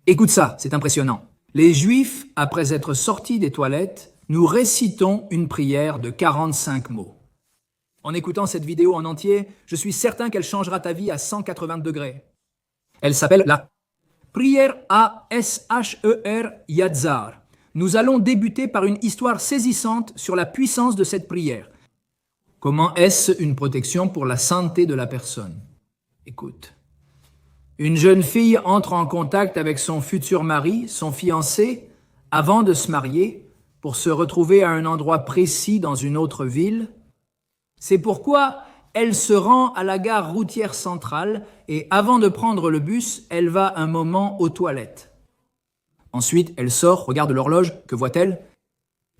Écoute ça, c'est impressionnant. Les Juifs, après être sortis des toilettes, nous récitons une prière de 45 mots. En écoutant cette vidéo en entier, je suis certain qu'elle changera ta vie à 180 degrés. Elle s'appelle la prière A-S-H-E-R Yatzar. Nous allons débuter par une histoire saisissante sur la puissance de cette prière. Comment est-ce une protection pour la santé de la personne? Écoute. Une jeune fille entre en contact avec son futur mari, son fiancé, avant de se marier, pour se retrouver à un endroit précis dans une autre ville. C'est pourquoi elle se rend à la gare routière centrale et avant de prendre le bus, elle va un moment aux toilettes. Ensuite, elle sort, regarde l'horloge, que voit-elle?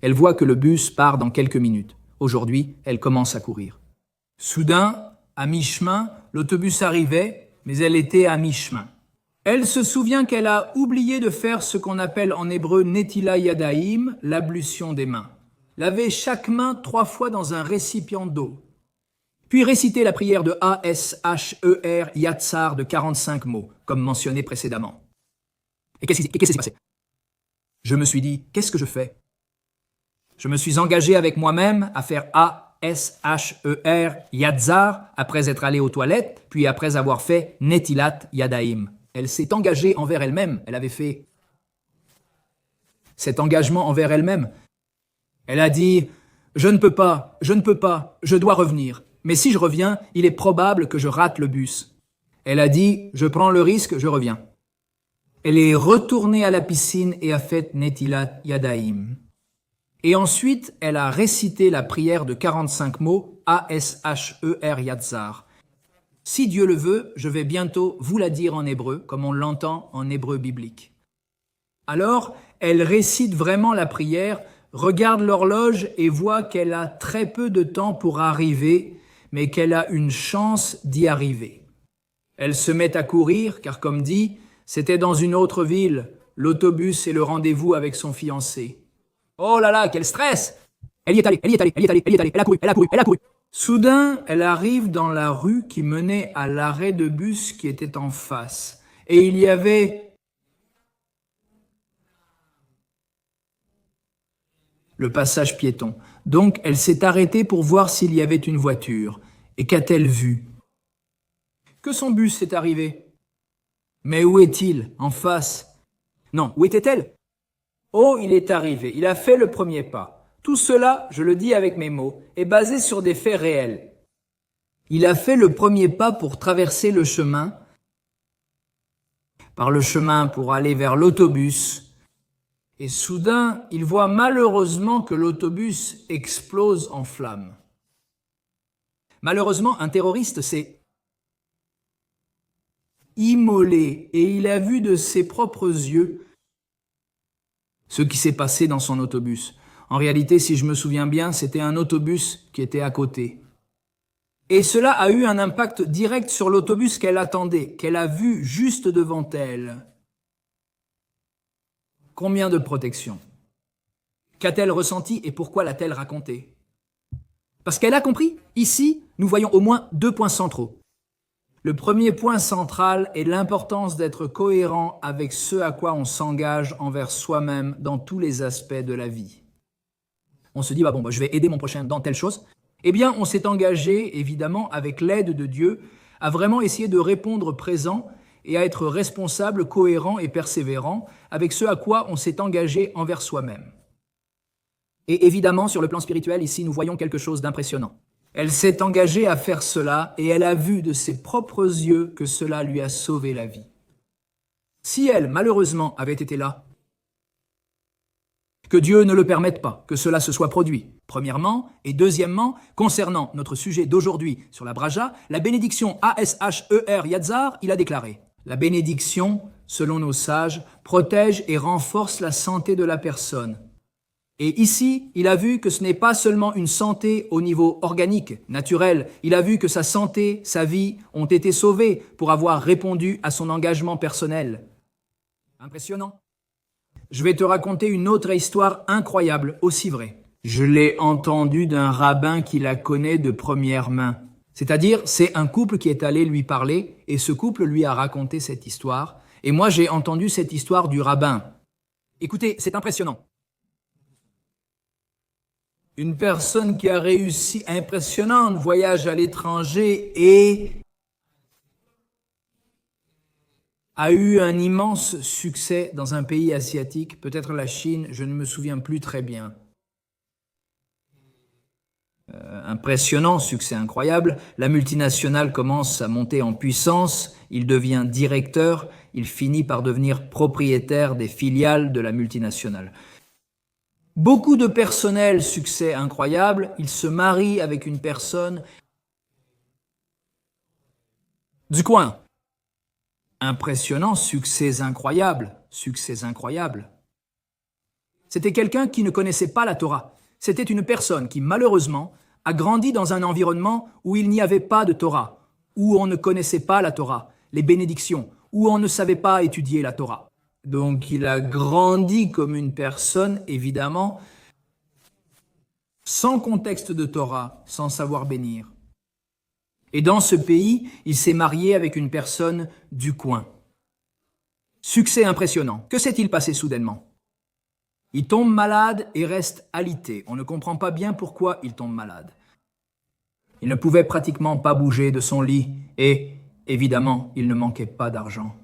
Elle voit que le bus part dans quelques minutes. Aujourd'hui, elle commence à courir. Soudain, à mi-chemin, l'autobus arrivait, mais elle était à mi-chemin. Elle se souvient qu'elle a oublié de faire ce qu'on appelle en hébreu Netila Yadaim, l'ablution des mains. Laver chaque main 3 fois dans un récipient d'eau. Puis réciter la prière de A-S-H-E-R Yatzar de 45 mots, comme mentionné précédemment. Et qu'est-ce qui s'est passé? Je me suis dit, qu'est-ce que je fais? Je me suis engagé avec moi-même à faire A-S-H-E-R Yatzar après être allé aux toilettes, puis après avoir fait Netilat Yadaim. Elle s'est engagée envers elle-même. Elle avait fait cet engagement envers elle-même. Elle a dit « Je ne peux pas, je dois revenir. Mais si je reviens, il est probable que je rate le bus. » Elle a dit « Je prends le risque, je reviens. » Elle est retournée à la piscine et a fait Netilat Yadaim. Et ensuite, elle a récité la prière de 45 mots A-S-H-E-R Yatzar. Si Dieu le veut, je vais bientôt vous la dire en hébreu, comme on l'entend en hébreu biblique. Alors, elle récite vraiment la prière, regarde l'horloge et voit qu'elle a très peu de temps pour arriver, mais qu'elle a une chance d'y arriver. Elle se met à courir, car comme dit, c'était dans une autre ville, l'autobus et le rendez-vous avec son fiancé. Oh là là, quel stress! Elle y est allée, elle a couru. Soudain, elle arrive dans la rue qui menait à l'arrêt de bus qui était en face. Et il y avait le passage piéton. Donc, elle s'est arrêtée pour voir s'il y avait une voiture. Et qu'a-t-elle vu? Que son bus est arrivé. Mais où est-il? En face. Non, où était-elle? Oh, il est arrivé. Il a fait le premier pas. Tout cela, je le dis avec mes mots, est basé sur des faits réels. Il a fait le premier pas pour traverser le chemin, par le chemin pour aller vers l'autobus, et soudain, il voit malheureusement que l'autobus explose en flammes. Malheureusement, un terroriste s'est immolé et il a vu de ses propres yeux ce qui s'est passé dans son autobus. En réalité, si je me souviens bien, c'était un autobus qui était à côté. Et cela a eu un impact direct sur l'autobus qu'elle attendait, qu'elle a vu juste devant elle. Combien de protection? Qu'a-t-elle ressenti et pourquoi l'a-t-elle raconté? Parce qu'elle a compris. Ici, nous voyons au moins 2 points centraux. Le premier point central est l'importance d'être cohérent avec ce à quoi on s'engage envers soi-même dans tous les aspects de la vie. On se dit, je vais aider mon prochain dans telle chose. Eh bien, on s'est engagé, évidemment, avec l'aide de Dieu, à vraiment essayer de répondre présent et à être responsable, cohérent et persévérant avec ce à quoi on s'est engagé envers soi-même. Et évidemment, sur le plan spirituel, ici, nous voyons quelque chose d'impressionnant. Elle s'est engagée à faire cela et elle a vu de ses propres yeux que cela lui a sauvé la vie. Si elle, malheureusement, avait été là, que Dieu ne le permette pas, que cela se soit produit. Premièrement, et deuxièmement, concernant notre sujet d'aujourd'hui sur la braja, la bénédiction A-S-H-E-R Yatzar, il a déclaré « La bénédiction, selon nos sages, protège et renforce la santé de la personne. » Et ici, il a vu que ce n'est pas seulement une santé au niveau organique, naturel. Il a vu que sa santé, sa vie ont été sauvées pour avoir répondu à son engagement personnel. Impressionnant. Je vais te raconter une autre histoire incroyable, aussi vraie. Je l'ai entendue d'un rabbin qui la connaît de première main. C'est-à-dire, c'est un couple qui est allé lui parler et ce couple lui a raconté cette histoire. Et moi, j'ai entendu cette histoire du rabbin. Écoutez, c'est impressionnant. Une personne qui a réussi, impressionnante, voyage à l'étranger et a eu un immense succès dans un pays asiatique, peut-être la Chine, je ne me souviens plus très bien. Impressionnant, succès incroyable, la multinationale commence à monter en puissance, il devient directeur, il finit par devenir propriétaire des filiales de la multinationale. Beaucoup de personnel, succès incroyable, il se marie avec une personne du coin. Impressionnant, succès incroyable, succès incroyable. C'était quelqu'un qui ne connaissait pas la Torah. C'était une personne qui, malheureusement, a grandi dans un environnement où il n'y avait pas de Torah, où on ne connaissait pas la Torah, les bénédictions, où on ne savait pas étudier la Torah. Donc il a grandi comme une personne, évidemment, sans contexte de Torah, sans savoir bénir. Et dans ce pays, il s'est marié avec une personne du coin. Succès impressionnant. Que s'est-il passé soudainement? Il tombe malade et reste alité. On ne comprend pas bien pourquoi il tombe malade. Il ne pouvait pratiquement pas bouger de son lit et, évidemment, il ne manquait pas d'argent.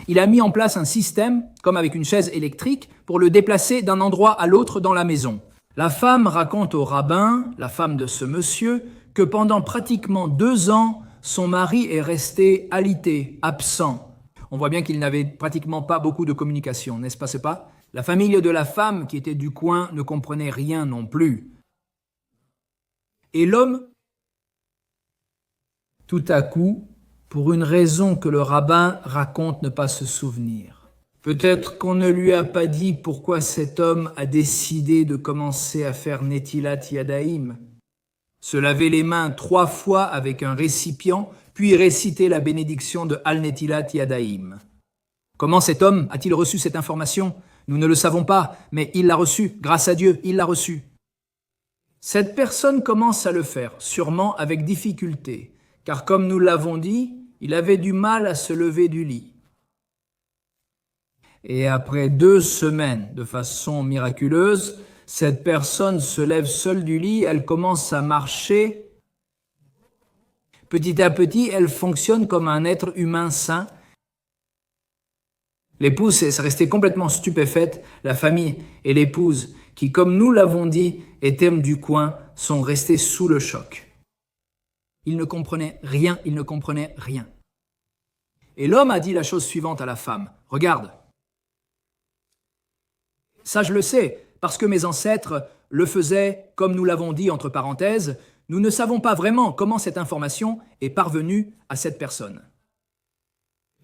Il a mis en place un système, comme avec une chaise électrique, pour le déplacer d'un endroit à l'autre dans la maison. La femme raconte au rabbin, la femme de ce monsieur, que pendant pratiquement 2 ans, son mari est resté alité, absent. On voit bien qu'il n'avait pratiquement pas beaucoup de communication, n'est-ce pas, c'est pas? La famille de la femme qui était du coin ne comprenait rien non plus. Et l'homme, tout à coup, pour une raison que le rabbin raconte ne pas se souvenir. Peut-être qu'on ne lui a pas dit pourquoi cet homme a décidé de commencer à faire Netilat Yadayim, se laver les mains 3 fois avec un récipient, puis réciter la bénédiction de Al Netilat Yadayim. Comment cet homme a-t-il reçu cette information? Nous ne le savons pas, mais il l'a reçue, grâce à Dieu, il l'a reçue. Cette personne commence à le faire, sûrement avec difficulté, car comme nous l'avons dit, il avait du mal à se lever du lit. Et après 2 semaines, de façon miraculeuse, cette personne se lève seule du lit, elle commence à marcher. Petit à petit, elle fonctionne comme un être humain sain. L'épouse est restée complètement stupéfaite. La famille et l'épouse, qui, comme nous l'avons dit, étaient du coin, sont restés sous le choc. Ils ne comprenaient rien, ils ne comprenaient rien. Et l'homme a dit la chose suivante à la femme. « Regarde, ça je le sais, parce que mes ancêtres le faisaient, comme nous l'avons dit entre parenthèses, nous ne savons pas vraiment comment cette information est parvenue à cette personne.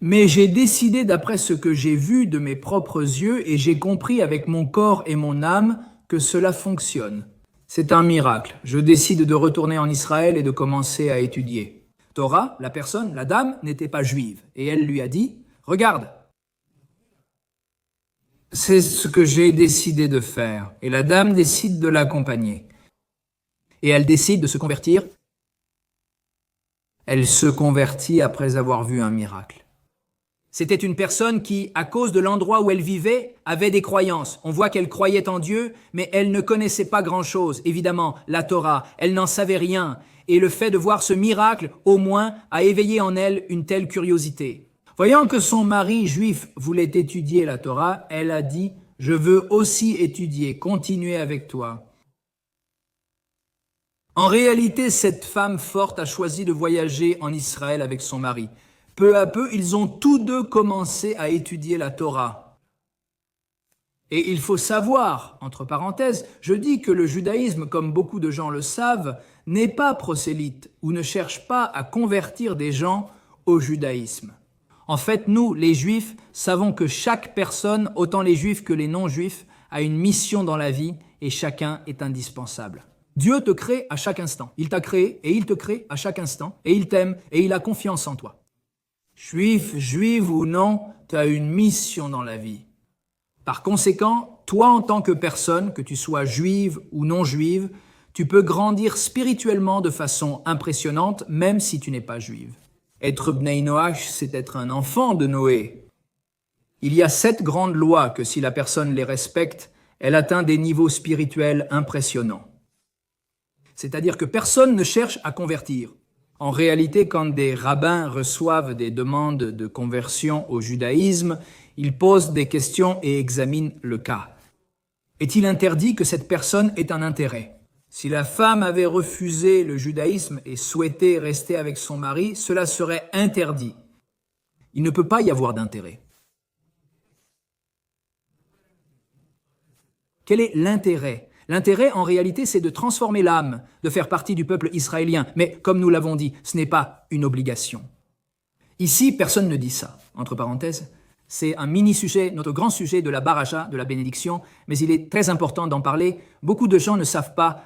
Mais j'ai décidé d'après ce que j'ai vu de mes propres yeux et j'ai compris avec mon corps et mon âme que cela fonctionne. C'est un miracle. Je décide de retourner en Israël et de commencer à étudier. Torah, la personne, la dame, n'était pas juive. Et elle lui a dit, « Regarde, c'est ce que j'ai décidé de faire. » Et la dame décide de l'accompagner. Et elle décide de se convertir. Elle se convertit après avoir vu un miracle. C'était une personne qui, à cause de l'endroit où elle vivait, avait des croyances. On voit qu'elle croyait en Dieu, mais elle ne connaissait pas grand-chose. Évidemment, la Torah, elle n'en savait rien. Et le fait de voir ce miracle, au moins, a éveillé en elle une telle curiosité. Voyant que son mari juif voulait étudier la Torah, elle a dit « Je veux aussi étudier, continuer avec toi ». En réalité, cette femme forte a choisi de voyager en Israël avec son mari. Peu à peu, ils ont tous deux commencé à étudier la Torah. Et il faut savoir, entre parenthèses, je dis que le judaïsme, comme beaucoup de gens le savent, n'est pas prosélyte ou ne cherche pas à convertir des gens au judaïsme. En fait, nous, les juifs, savons que chaque personne, autant les juifs que les non-juifs, a une mission dans la vie et chacun est indispensable. Dieu te crée à chaque instant. Il t'a créé et il te crée à chaque instant et il t'aime et il a confiance en toi. Juif, juive ou non, tu as une mission dans la vie. Par conséquent, toi en tant que personne, que tu sois juive ou non juive, tu peux grandir spirituellement de façon impressionnante même si tu n'es pas juive. Être Bnei Noach, c'est être un enfant de Noé. Il y a 7 grandes lois que si la personne les respecte, elle atteint des niveaux spirituels impressionnants. C'est-à-dire que personne ne cherche à convertir. En réalité, quand des rabbins reçoivent des demandes de conversion au judaïsme, ils posent des questions et examinent le cas. Est-il interdit que cette personne ait un intérêt? Si la femme avait refusé le judaïsme et souhaitait rester avec son mari, cela serait interdit. Il ne peut pas y avoir d'intérêt. Quel est l'intérêt? L'intérêt, en réalité, c'est de transformer l'âme, de faire partie du peuple israélien. Mais, comme nous l'avons dit, ce n'est pas une obligation. Ici, personne ne dit ça, entre parenthèses. C'est un mini-sujet, notre grand sujet de la baracha, de la bénédiction, mais il est très important d'en parler. Beaucoup de gens ne savent pas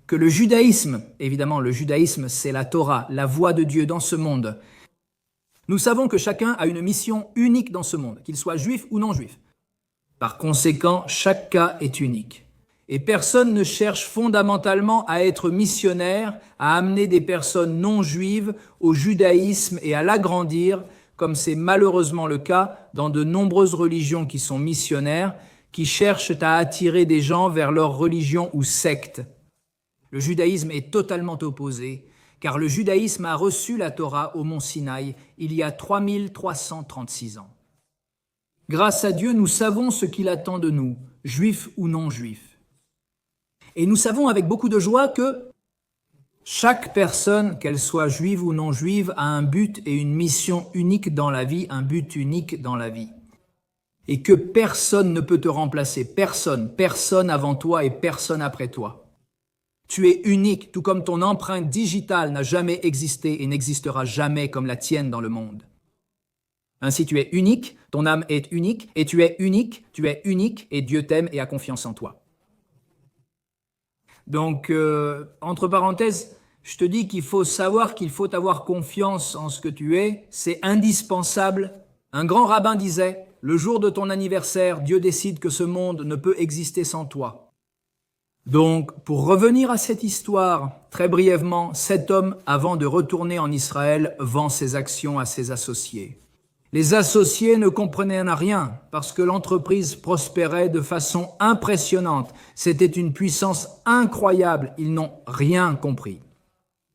que le judaïsme, évidemment, le judaïsme, c'est la Torah, la voix de Dieu dans ce monde. Nous savons que chacun a une mission unique dans ce monde, qu'il soit juif ou non juif. Par conséquent, chaque cas est unique. Et personne ne cherche fondamentalement à être missionnaire, à amener des personnes non juives au judaïsme et à l'agrandir, comme c'est malheureusement le cas dans de nombreuses religions qui sont missionnaires, qui cherchent à attirer des gens vers leur religion ou secte. Le judaïsme est totalement opposé, car le judaïsme a reçu la Torah au mont Sinaï il y a 3336 ans. Grâce à Dieu, nous savons ce qu'il attend de nous, juifs ou non juifs. Et nous savons avec beaucoup de joie que chaque personne, qu'elle soit juive ou non juive, a un but et une mission unique dans la vie, un but unique dans la vie. Et que personne ne peut te remplacer, personne avant toi et personne après toi. Tu es unique, tout comme ton empreinte digitale n'a jamais existé et n'existera jamais comme la tienne dans le monde. Ainsi tu es unique, ton âme est unique, et tu es unique, et Dieu t'aime et a confiance en toi. Donc, entre parenthèses, je te dis qu'il faut savoir qu'il faut avoir confiance en ce que tu es, c'est indispensable. Un grand rabbin disait, le jour de ton anniversaire, Dieu décide que ce monde ne peut exister sans toi. Donc, pour revenir à cette histoire, très brièvement, cet homme, avant de retourner en Israël, vend ses actions à ses associés. Les associés ne comprenaient rien parce que l'entreprise prospérait de façon impressionnante. C'était une puissance incroyable. Ils n'ont rien compris.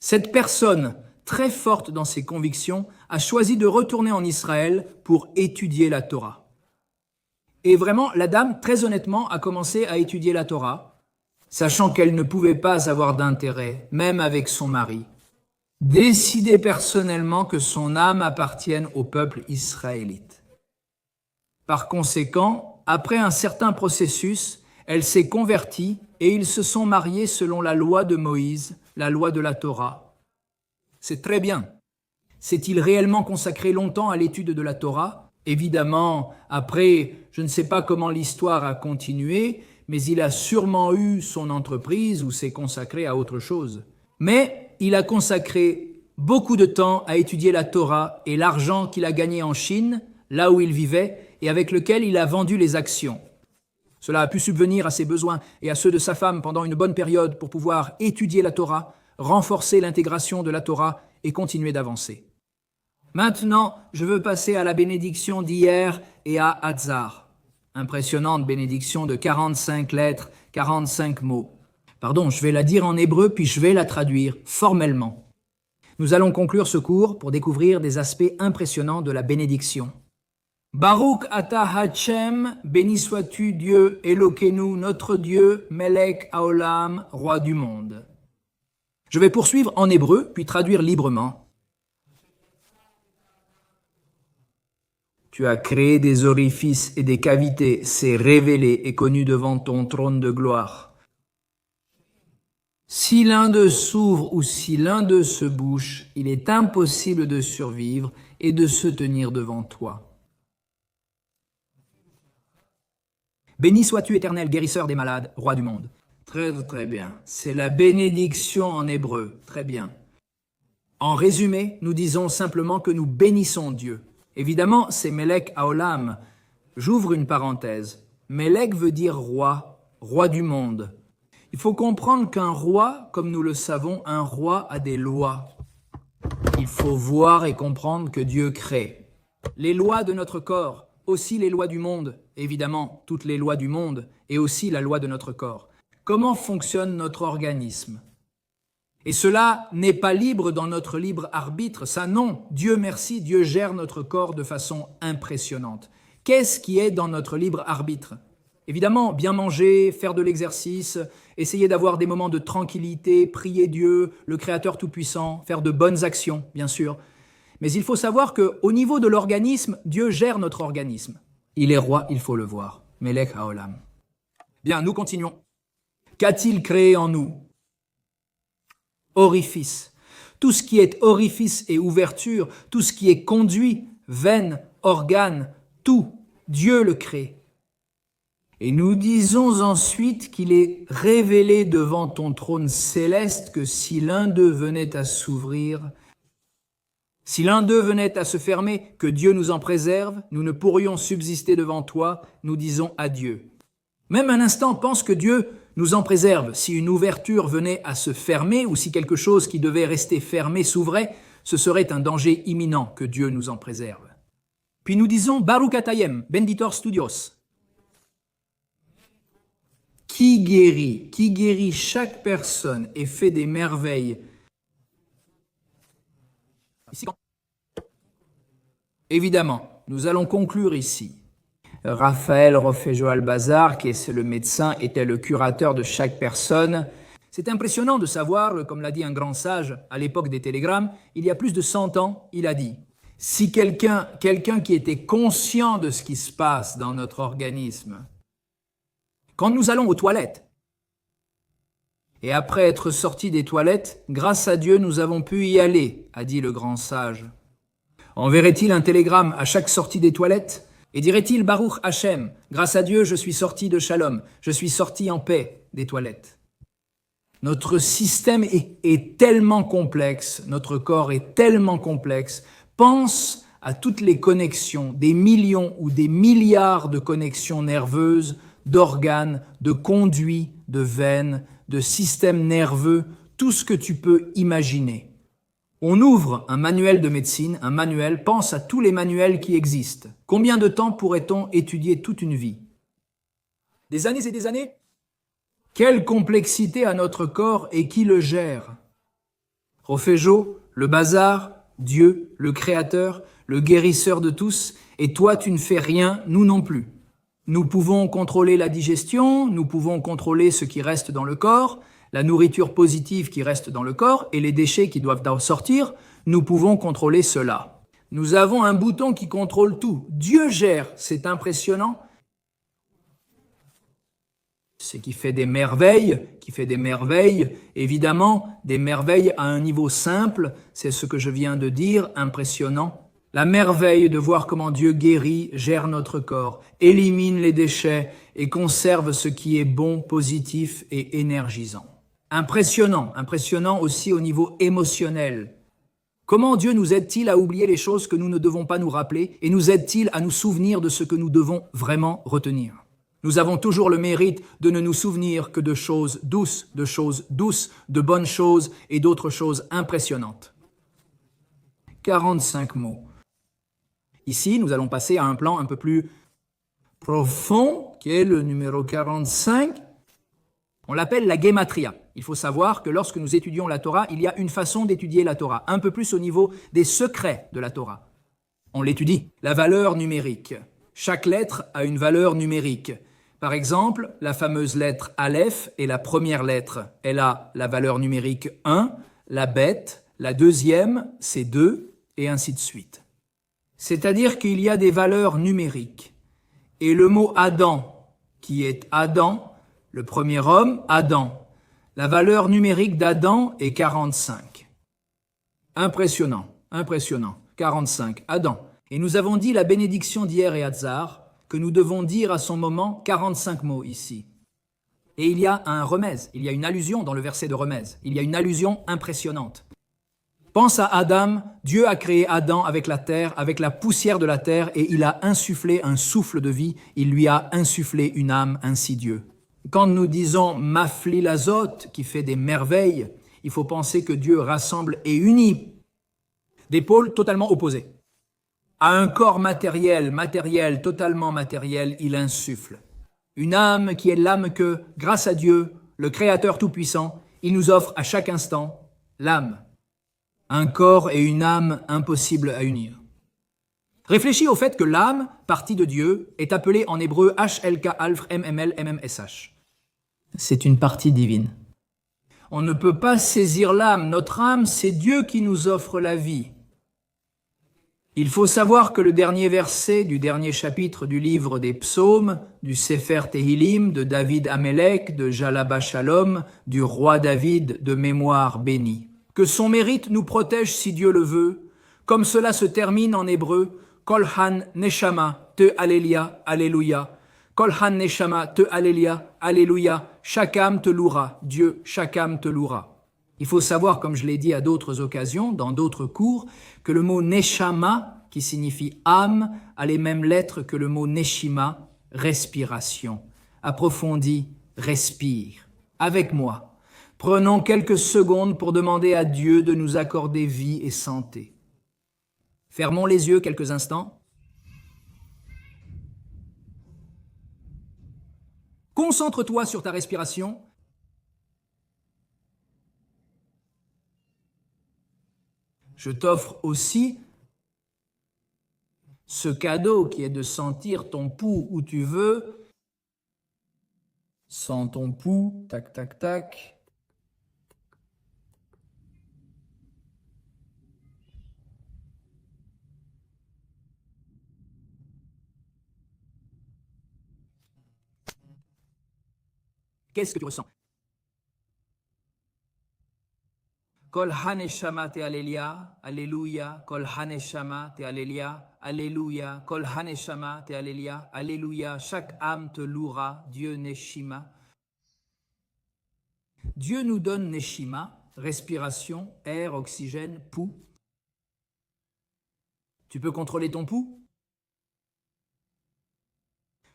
Cette personne, très forte dans ses convictions, a choisi de retourner en Israël pour étudier la Torah. Et vraiment, la dame, très honnêtement, a commencé à étudier la Torah, sachant qu'elle ne pouvait pas avoir d'intérêt, même avec son mari. Décider personnellement que son âme appartienne au peuple israélite. Par conséquent, après un certain processus, elle s'est convertie et ils se sont mariés selon la loi de Moïse, la loi de la Torah. C'est très bien. S'est-il réellement consacré longtemps à l'étude de la Torah? Évidemment, après, je ne sais pas comment l'histoire a continué, mais il a sûrement eu son entreprise ou s'est consacré à autre chose. Mais il a consacré beaucoup de temps à étudier la Torah et l'argent qu'il a gagné en Chine, là où il vivait, et avec lequel il a vendu les actions. Cela a pu subvenir à ses besoins et à ceux de sa femme pendant une bonne période pour pouvoir étudier la Torah, renforcer l'intégration de la Torah et continuer d'avancer. Maintenant, je veux passer à la bénédiction d'hier et à Hatzar. Impressionnante bénédiction de 45 lettres, 45 mots. Pardon, je vais la dire en hébreu, puis je vais la traduire formellement. Nous allons conclure ce cours pour découvrir des aspects impressionnants de la bénédiction. Baruch ata Hashem, béni sois-tu Dieu, Elokeinu, notre Dieu, Melech Haolam, roi du monde. Je vais poursuivre en hébreu, puis traduire librement. Tu as créé des orifices et des cavités, c'est révélé et connu devant ton trône de gloire. Si l'un d'eux s'ouvre ou si l'un d'eux se bouche, il est impossible de survivre et de se tenir devant toi. Béni sois-tu, Éternel, guérisseur des malades, roi du monde. Très bien. C'est la bénédiction en hébreu. Très bien. En résumé, nous disons simplement que nous bénissons Dieu. Évidemment, c'est Melech Haolam. J'ouvre une parenthèse. Melech veut dire roi, roi du monde. Il faut comprendre qu'un roi, comme nous le savons, un roi a des lois. Il faut voir et comprendre que Dieu crée. Les lois de notre corps, aussi les lois du monde, évidemment toutes les lois du monde, et aussi la loi de notre corps. Comment fonctionne notre organisme? Et cela n'est pas libre dans notre libre arbitre, ça non. Dieu merci, Dieu gère notre corps de façon impressionnante. Qu'est-ce qui est dans notre libre arbitre? Évidemment, bien manger, faire de l'exercice, essayer d'avoir des moments de tranquillité, prier Dieu, le Créateur Tout-Puissant, faire de bonnes actions, bien sûr. Mais il faut savoir qu'au niveau de l'organisme, Dieu gère notre organisme. Il est roi, il faut le voir. Melech Haolam. Bien, nous continuons. Qu'a-t-il créé en nous? Orifice. Tout ce qui est orifice et ouverture, tout ce qui est conduit, veine, organe, tout, Dieu le crée. Et nous disons ensuite qu'il est révélé devant ton trône céleste que si l'un d'eux venait à s'ouvrir, si l'un d'eux venait à se fermer, que Dieu nous en préserve, nous ne pourrions subsister devant toi, nous disons adieu. Même un instant pense que Dieu nous en préserve. Si une ouverture venait à se fermer ou si quelque chose qui devait rester fermé s'ouvrait, ce serait un danger imminent que Dieu nous en préserve. Puis nous disons Baruch Atayem, benditor studios. Qui guérit chaque personne et fait des merveilles. Ici. Évidemment, nous allons conclure ici. Raphaël Rofejo Albazar, qui est le médecin, était le curateur de chaque personne. C'est impressionnant de savoir, comme l'a dit un grand sage à l'époque des télégrammes, il y a plus de 100 ans, il a dit « Si quelqu'un qui était conscient de ce qui se passe dans notre organisme, quand nous allons aux toilettes, et après être sortis des toilettes, grâce à Dieu, nous avons pu y aller, a dit le grand sage. Enverrait-il un télégramme à chaque sortie des toilettes et dirait-il Baruch Hashem, grâce à Dieu, je suis sorti de Shalom, je suis sorti en paix des toilettes. Notre système est tellement complexe, notre corps est tellement complexe. Pense à toutes les connexions, des millions ou des milliards de connexions nerveuses, d'organes, de conduits, de veines, de systèmes nerveux, tout ce que tu peux imaginer. On ouvre un manuel de médecine, un manuel, pense à tous les manuels qui existent. Combien de temps pourrait-on étudier toute une vie? Des années et des années? Quelle complexité a notre corps et qui le gère? Rofejo, le bazar, Dieu, le créateur, le guérisseur de tous, et toi tu ne fais rien, nous non plus. Nous pouvons contrôler la digestion, nous pouvons contrôler ce qui reste dans le corps, la nourriture positive qui reste dans le corps et les déchets qui doivent en sortir, nous pouvons contrôler cela. Nous avons un bouton qui contrôle tout. Dieu gère, c'est impressionnant. C'est qui fait des merveilles, évidemment, des merveilles à un niveau simple, c'est ce que je viens de dire, impressionnant. La merveille de voir comment Dieu guérit, gère notre corps, élimine les déchets et conserve ce qui est bon, positif et énergisant. Impressionnant aussi au niveau émotionnel. Comment Dieu nous aide-t-il à oublier les choses que nous ne devons pas nous rappeler et nous aide-t-il à nous souvenir de ce que nous devons vraiment retenir? Nous avons toujours le mérite de ne nous souvenir que de choses douces, de bonnes choses et d'autres choses impressionnantes. 45 mots. Ici, nous allons passer à un plan un peu plus profond, qui est le numéro 45. On l'appelle la Gematria. Il faut savoir que lorsque nous étudions la Torah, il y a une façon d'étudier la Torah, un peu plus au niveau des secrets de la Torah. On l'étudie, la valeur numérique. Chaque lettre a une valeur numérique. Par exemple, la fameuse lettre Aleph est la première lettre. Elle a la valeur numérique 1, la bête, la deuxième, c'est 2, et ainsi de suite. C'est-à-dire qu'il y a des valeurs numériques. Et le mot Adam, qui est Adam, le premier homme, Adam. La valeur numérique d'Adam est 45. Impressionnant, 45, Adam. Et nous avons dit la bénédiction d'hier et Hatzar, que nous devons dire à son moment 45 mots ici. Et il y a un remèze, il y a une allusion dans le verset de remèze, il y a une allusion impressionnante. Pense à Adam, Dieu a créé Adam avec la terre, avec la poussière de la terre, et il a insufflé un souffle de vie, il lui a insufflé une âme, ainsi Dieu. Quand nous disons « Mafli l'azot » qui fait des merveilles, il faut penser que Dieu rassemble et unit Des pôles totalement opposés. À un corps matériel, totalement matériel, il insuffle. Une âme qui est l'âme que, grâce à Dieu, le Créateur Tout-Puissant, il nous offre à chaque instant, l'âme. Un corps et une âme impossibles à unir. Réfléchis au fait que l'âme, partie de Dieu, est appelée en hébreu HLK Alf MML MMSH. C'est une partie divine. On ne peut pas saisir l'âme. Notre âme, c'est Dieu qui nous offre la vie. Il faut savoir que le dernier verset du dernier chapitre du livre des psaumes, du Sefer Tehilim, de David Amelech, de Jalaba Shalom, du roi David de mémoire bénie, que son mérite nous protège si Dieu le veut, comme cela se termine en hébreu, Kol Han Neshama Te Alléluia, Alléluia, Kol Han Neshama Te Alléluia, Alléluia, chaque âme te louera, Dieu, chaque âme te louera. Il faut savoir, comme je l'ai dit à d'autres occasions, dans d'autres cours, que le mot Neshama, qui signifie âme, a les mêmes lettres que le mot Neshima, respiration. Approfondis, respire. Avec moi, prenons quelques secondes pour demander à Dieu de nous accorder vie et santé. Fermons les yeux quelques instants. Concentre-toi sur ta respiration. Je t'offre aussi ce cadeau qui est de sentir ton pouls où tu veux. Sens ton pouls, tac, tac, tac. Qu'est-ce que tu ressens? Kol haneshama te alléluia, alléluia, kol haneshama te alléluia, alléluia, kol haneshama te alléluia, alléluia, chaque âme te louera, Dieu Neshima. Dieu nous donne Neshima, respiration, air, oxygène, pouls. Tu peux contrôler ton pouls?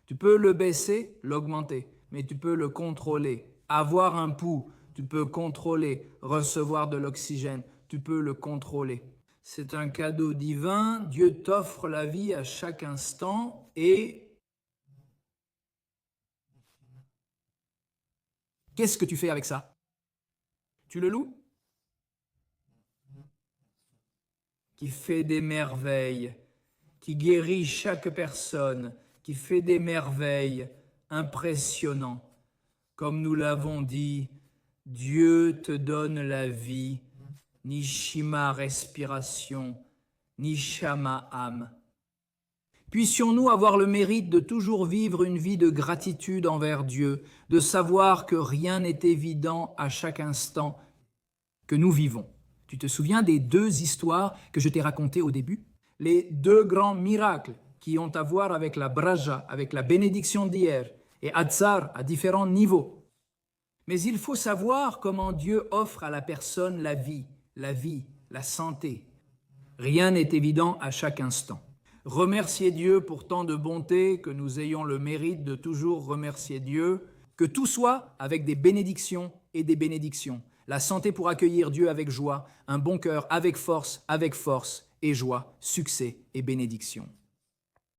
Tu peux le baisser, l'augmenter, mais tu peux le contrôler. Avoir un pouls, tu peux contrôler, recevoir de l'oxygène, tu peux le contrôler. C'est un cadeau divin, Dieu t'offre la vie à chaque instant et qu'est-ce que tu fais avec ça? Tu le loues? Qui fait des merveilles, qui guérit chaque personne, qui fait des merveilles impressionnantes. Comme nous l'avons dit, Dieu te donne la vie, Nishima respiration, Nishama âme. Puissions-nous avoir le mérite de toujours vivre une vie de gratitude envers Dieu, de savoir que rien n'est évident à chaque instant que nous vivons. Tu te souviens des deux histoires que je t'ai racontées au début? Les deux grands miracles qui ont à voir avec la braja, avec la bénédiction d'hier, et Hatzar à différents niveaux. Mais il faut savoir comment Dieu offre à la personne la vie, la santé. Rien n'est évident à chaque instant. Remercier Dieu pour tant de bonté, que nous ayons le mérite de toujours remercier Dieu, que tout soit avec des bénédictions et des bénédictions. La santé pour accueillir Dieu avec joie, un bon cœur avec force et joie, succès et bénédiction.